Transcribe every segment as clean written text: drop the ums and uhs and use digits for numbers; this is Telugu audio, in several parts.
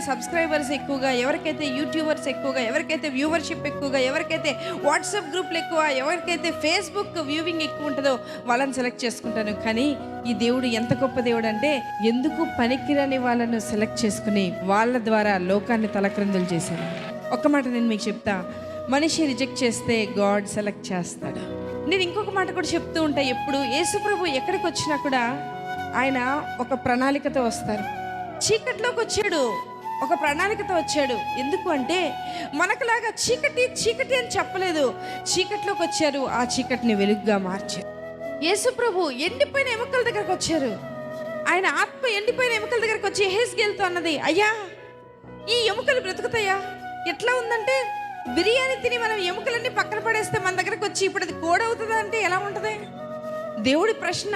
సబ్స్క్రైబర్స్ ఎక్కువగా, ఎవరికైతే యూట్యూబర్స్ ఎక్కువగా, ఎవరికైతే వ్యూవర్షిప్ ఎక్కువగా, ఎవరికైతే వాట్సాప్ గ్రూప్లు ఎక్కువ, ఎవరికైతే ఫేస్బుక్ వ్యూవింగ్ ఎక్కువ ఉంటుందో వాళ్ళని సెలెక్ట్ చేసుకుంటాను. కానీ ఈ దేవుడు ఎంత గొప్ప దేవుడు అంటే, ఎందుకు పనికిరాని వాళ్ళను సెలెక్ట్ చేసుకుని వాళ్ళ ద్వారా లోకాన్ని తలక్రిందులు చేశాను. ఒక్క మాట నేను మీకు చెప్తా, మనిషి రిజెక్ట్ చేస్తే గాడ్ సెలెక్ట్ చేస్తాడు. నేను ఇంకొక మాట కూడా చెప్తూ ఉంటా, ఎప్పుడు యేసుప్రభు ఎక్కడికి వచ్చినా కూడా ఆయన ఒక ప్రణాళికతో వస్తారు. చీకట్లోకి వచ్చాడు, ఒక ప్రణాళికతో వచ్చాడు. ఎందుకు అంటే మనకులాగా చీకటి చీకటి అని చెప్పలేదు, చీకట్లోకి వచ్చారు, ఆ చీకటిని వెలుగుగా మార్చారు. యేసుప్రభు ఎండిపోయిన ఎముకల దగ్గరకు వచ్చారు. ఆయన ఆత్మ ఎండిపోయిన ఎముకల దగ్గరకు వచ్చి యెహెజ్కేలుతో అన్నది, అయ్యా ఈ ఎముకలు బ్రతుకుతాయా? ఎట్లా ఉందంటే, బిర్యానీ తిని మనం ఎముకలన్నీ పక్కన పడేస్తే మన దగ్గరకు వచ్చి ఇప్పుడు అది కోడవుతుందా అంటే ఎలా ఉంటుంది? దేవుడి ప్రశ్న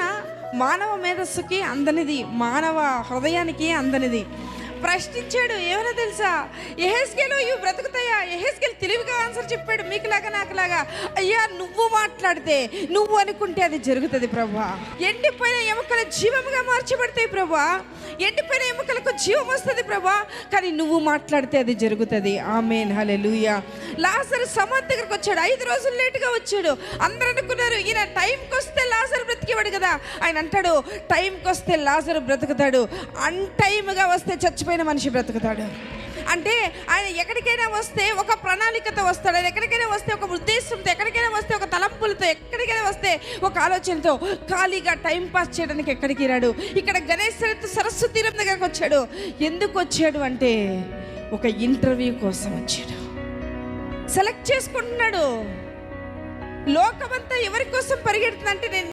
మానవ మేధస్సుకి అందనిది, మానవ హృదయానికి అందనిది. ప్రశ్నించాడు. ఏమైనా తెలుసా, యెహెజ్కేలు ఇవి బ్రతుకుతాయా? యెహెజ్కేలు తెలివిగా ఆన్సర్ చెప్పాడు, మీకులాగా నాకులాగా. అయ్యా నువ్వు మాట్లాడితే, నువ్వు అనుకుంటే అది జరుగుతుంది ప్రభువా. ఎండిపోయిన ఎముకలు జీవముగా మార్చబడతాయి ప్రభువా, ఎండిపోయిన ఎముకలకు జీవం వస్తుంది ప్రభువా, కానీ నువ్వు మాట్లాడితే అది జరుగుతుంది. ఆమేన్, హల్లెలూయా. లాజరు సమాధి దగ్గరకు వచ్చాడు, 5 రోజులు లేటుగా వచ్చాడు. అందరూ అనుకున్నారు ఈయన టైంకి వస్తే లాజరు బ్రతికేవాడు కదా. ఆయన అంటాడు, టైంకి వస్తే లాజరు బ్రతుకుతాడు, అన్టైమ్గా వస్తే చచ్చిపోయిన మనిషి బ్రతుకుతాడు. అంటే ఆయన ఎక్కడికైనా వస్తే ఒక ప్రణాళికతో వస్తాడు. ఆయన ఎక్కడికైనా వస్తే ఒక ఉద్దేశంతో, ఎక్కడికైనా వస్తే ఒక తలంపులతో, ఎక్కడికైనా వస్తే ఒక ఆలోచనతో. ఖాళీగా టైం పాస్ చేయడానికి ఎక్కడికి రాడు. ఇక్కడ గణేష్ సరస్సు తీరం దగ్గరకు వచ్చాడు. ఎందుకు వచ్చాడు అంటే ఒక ఇంటర్వ్యూ కోసం వచ్చాడు. సెలెక్ట్ చేసుకుంటున్నాడు. లోకమంతా ఎవరి కోసం పరిగెడుతుందంటే, నేను